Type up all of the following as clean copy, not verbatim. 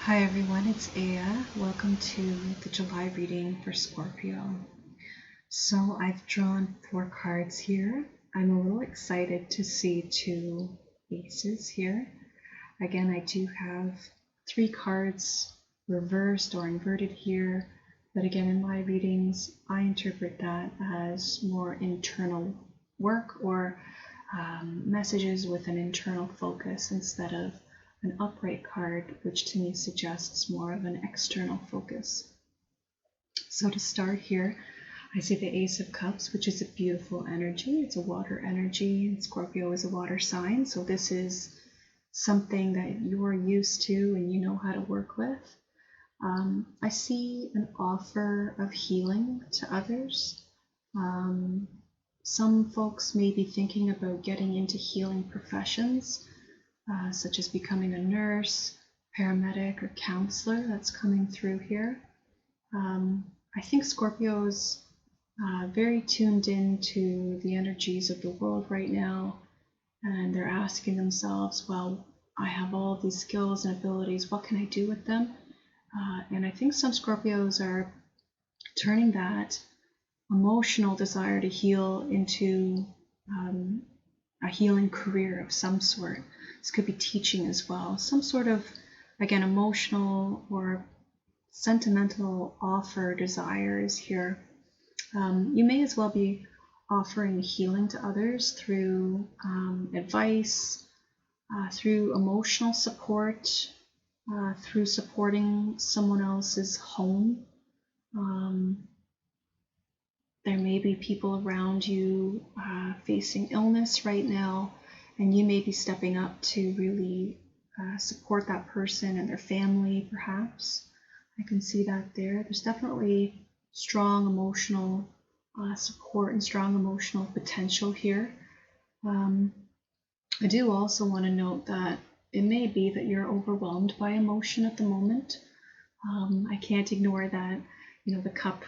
Hi everyone, it's Aya. Welcome to the July reading for Scorpio. So I've drawn 4 cards here. I'm a little excited to see 2 aces here. Again, I do have 3 cards reversed or inverted here, but again, in my readings, I interpret that as more internal work or messages with an internal focus instead of an upright card, which to me suggests more of an external focus. So to start here, I see the Ace of Cups, which is a beautiful energy. It's a water energy, and Scorpio is a water sign, so this is something that you're used to and you know how to work with. I see an offer of healing to others. Some folks may be thinking about getting into healing professions, such as becoming a nurse, paramedic, or counselor. That's coming through here. I think Scorpio's very tuned into the energies of the world right now, and they're asking themselves, well, I have all of these skills and abilities, what can I do with them? And I think some Scorpios are turning that emotional desire to heal into a healing career of some sort. This could be teaching as well. Some sort of, again, emotional or sentimental offer desires here. You may as well be offering healing to others through advice, through emotional support, through supporting someone else's home. There may be people around you facing illness right now, and you may be stepping up to really support that person and their family, perhaps. I can see that there. There's definitely strong emotional support and strong emotional potential here. I do also want to note that it may be that you're overwhelmed by emotion at the moment. I can't ignore that. The cup,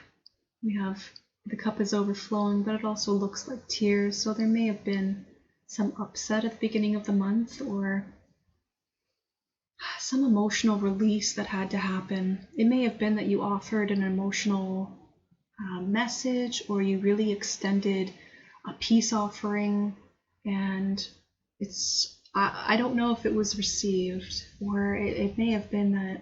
the cup is overflowing, but it also looks like tears. So there may have been some upset at the beginning of the month, or some emotional release that had to happen. It may have been that you offered an emotional message, or you really extended a peace offering, and I don't know if it was received, or it may have been that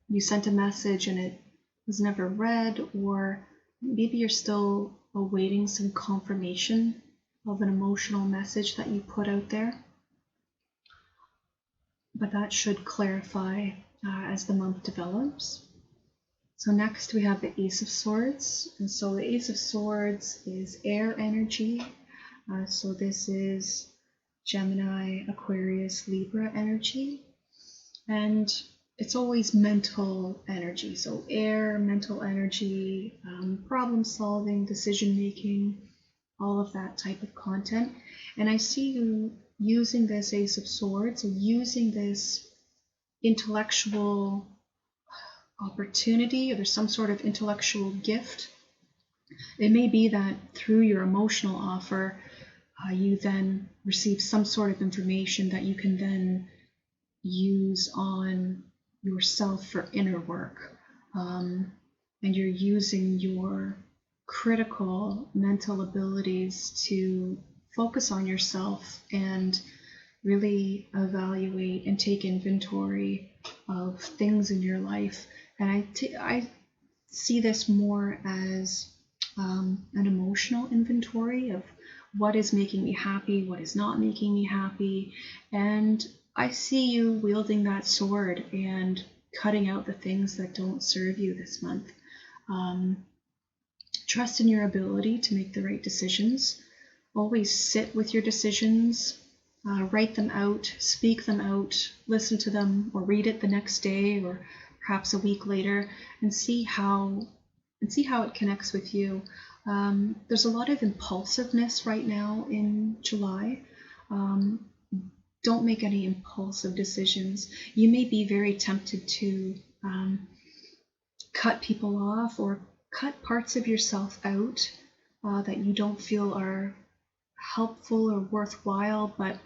you sent a message and it was never read, or maybe you're still awaiting some confirmation of an emotional message that you put out there. But that should clarify as the month develops. So next we have the Ace of Swords. And so the Ace of Swords is air energy. So this is Gemini, Aquarius, Libra energy. And it's always mental energy. So air, mental energy, problem solving, decision making, all of that type of content. And I see you using this Ace of Swords, or using this intellectual opportunity, or there's some sort of intellectual gift. It may be that through your emotional offer, you then receive some sort of information that you can then use on yourself for inner work. And you're using your critical mental abilities to focus on yourself and really evaluate and take inventory of things in your life. And I see this more as an emotional inventory of what is making me happy, what is not making me happy. And I see you wielding that sword and cutting out the things that don't serve you this month. Trust in your ability to make the right decisions. Always sit with your decisions, write them out, speak them out, listen to them, or read it the next day, or perhaps a week later, and see how it connects with you. There's a lot of impulsiveness right now in July. Don't make any impulsive decisions. You may be very tempted to cut people off, or cut parts of yourself out that you don't feel are helpful or worthwhile. But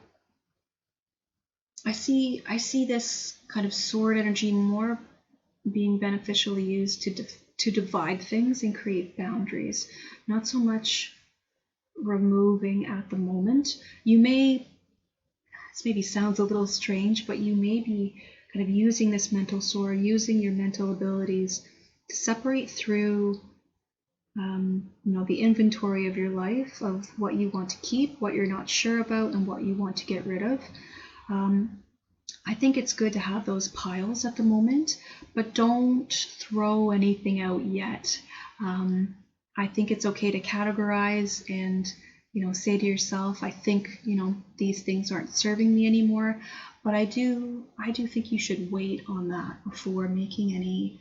I see this kind of sword energy more being beneficially used to divide things and create boundaries, not so much removing at the moment. You may, this maybe sounds a little strange, but you may be kind of using this mental sword, using your mental abilities to separate through the inventory of your life, of what you want to keep, what you're not sure about, and what you want to get rid of. I think it's good to have those piles at the moment, but don't throw anything out yet. I think it's okay to categorize and, say to yourself, I think, these things aren't serving me anymore. But I do think you should wait on that before making any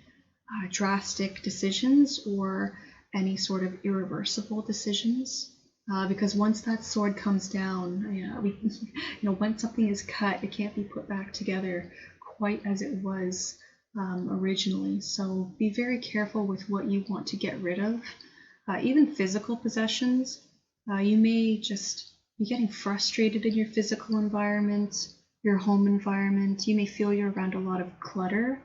drastic decisions or any sort of irreversible decisions. Because once that sword comes down, once something is cut, it can't be put back together quite as it was originally. So be very careful with what you want to get rid of. Even physical possessions, you may just be getting frustrated in your physical environment, your home environment. You may feel you're around a lot of clutter.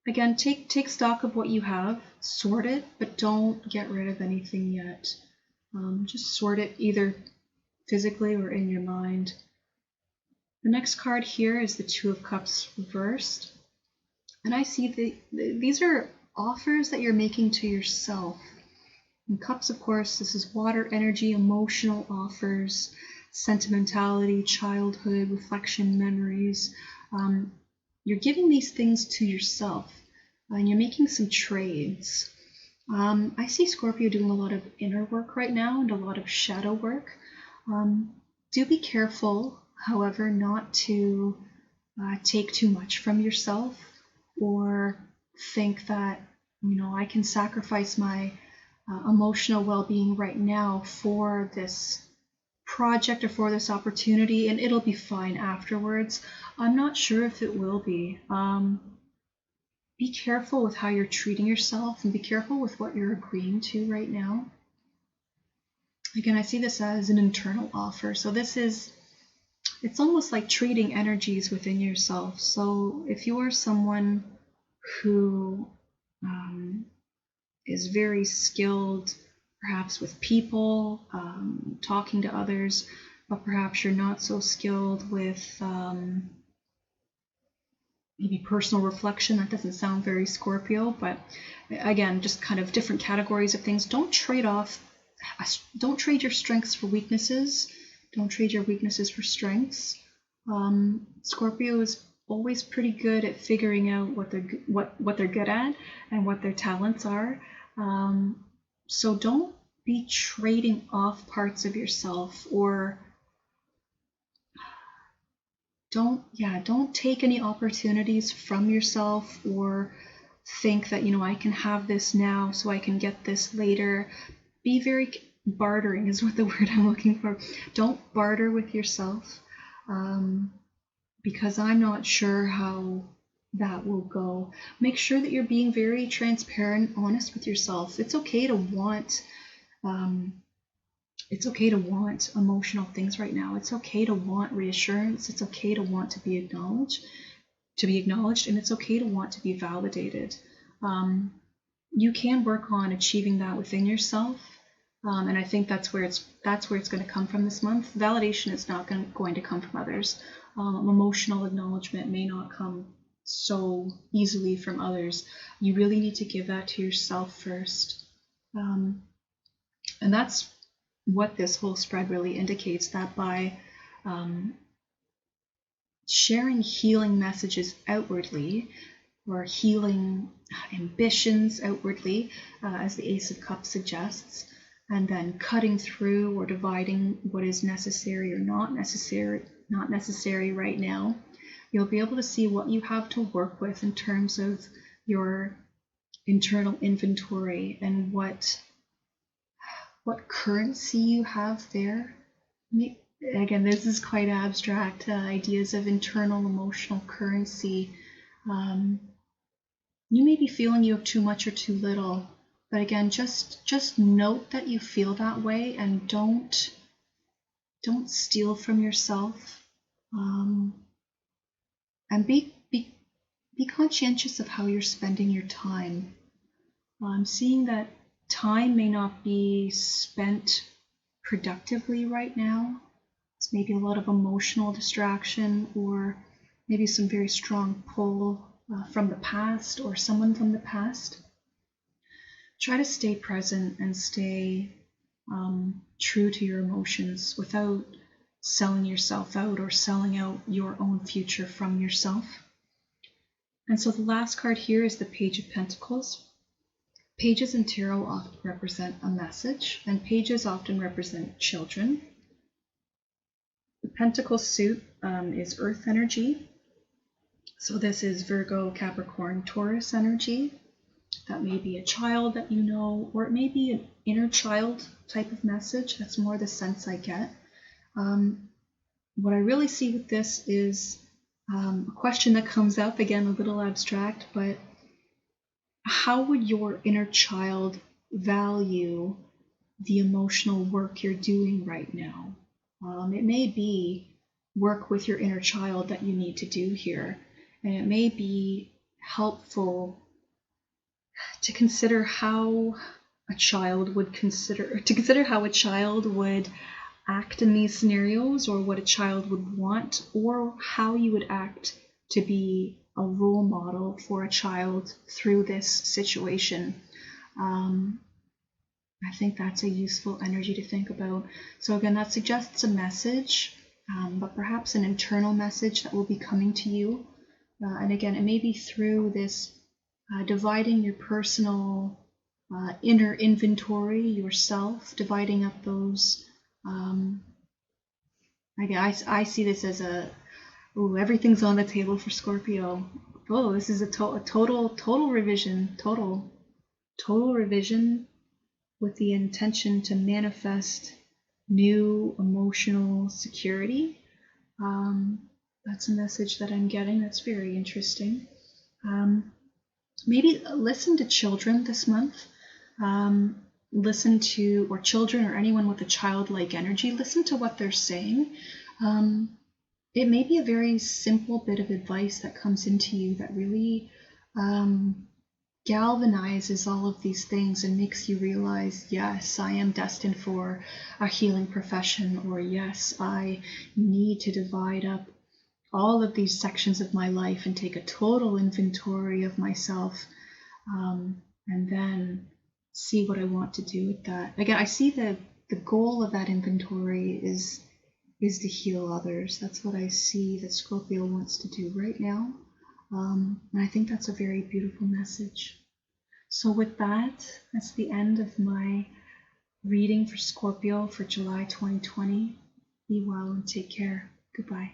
Again, take stock of what you have, sort it, but don't get rid of anything yet. Just sort it either physically or in your mind. The next card here is the Two of Cups reversed. And I see these are offers that you're making to yourself. And cups, of course, this is water energy, emotional offers, sentimentality, childhood, reflection, memories. You're giving these things to yourself, and you're making some trades. I see Scorpio doing a lot of inner work right now and a lot of shadow work. Do be careful, however, not to take too much from yourself or think that, I can sacrifice my emotional well-being right now for this project or for this opportunity and it'll be fine afterwards. I'm not sure if it will be. Be careful with how you're treating yourself and be careful with what you're agreeing to right now. Again, I see this as an internal offer. So it's almost like trading energies within yourself. So if you're someone who is very skilled, perhaps with people, talking to others, but perhaps you're not so skilled with maybe personal reflection. That doesn't sound very Scorpio, but again, just kind of different categories of things. Don't trade your strengths for weaknesses. Don't trade your weaknesses for strengths. Scorpio is always pretty good at figuring out what they're good at and what their talents are. So don't be trading off parts of yourself, or don't take any opportunities from yourself or think that, I can have this now so I can get this later. Be very bartering is what the word I'm looking for. Don't barter with yourself, because I'm not sure how that will go. Make sure that you're being very transparent, honest with yourself. It's okay to want emotional things right now. It's okay to want reassurance. It's okay to want to be acknowledged, and it's okay to want to be validated. You can work on achieving that within yourself, and I think that's where it's going to come from this month. Validation is not going to come from others. Emotional acknowledgement may not come so easily from others. You really need to give that to yourself first. And that's what this whole spread really indicates, that by sharing healing messages outwardly, or healing ambitions outwardly, as the Ace of Cups suggests, and then cutting through or dividing what is necessary or not necessary right now, you'll be able to see what you have to work with in terms of your internal inventory and what currency you have there. Again, this is quite abstract, ideas of internal emotional currency. You may be feeling you have too much or too little, but again, just note that you feel that way and don't steal from yourself. And be conscientious of how you're spending your time. I'm seeing that time may not be spent productively right now. It's maybe a lot of emotional distraction, or maybe some very strong pull from the past or someone from the past. Try to stay present and stay true to your emotions without selling yourself out or selling out your own future from yourself. And so the last card here is the Page of Pentacles. Pages in tarot often represent a message, and pages often represent children. The Pentacle suit is Earth energy. So this is Virgo, Capricorn, Taurus energy. That may be a child that you know, or it may be an inner child type of message. That's more the sense I get. What I really see with this is a question that comes up, again, a little abstract, but how would your inner child value the emotional work you're doing right now? It may be work with your inner child that you need to do here, and it may be helpful to consider how a child would act in these scenarios, or what a child would want, or how you would act to be a role model for a child through this situation. I think that's a useful energy to think about. So again, that suggests a message, but perhaps an internal message that will be coming to you. And again, it may be through this dividing your personal inner inventory, yourself, dividing up those. I see this as everything's on the table for Scorpio. Oh, this is a total revision, total revision with the intention to manifest new emotional security. That's a message that I'm getting. That's very interesting. Maybe listen to children this month. Listen to, or children or anyone with a childlike energy, listen to what they're saying. It may be a very simple bit of advice that comes into you that really galvanizes all of these things and makes you realize, yes, I am destined for a healing profession, or yes, I need to divide up all of these sections of my life and take a total inventory of myself, and then see what I want to do with that. Again, I see that the goal of that inventory is to heal others. That's what I see that Scorpio wants to do right now. And I think that's a very beautiful message. So with that, that's the end of my reading for Scorpio for July 2020. Be well and take care. Goodbye.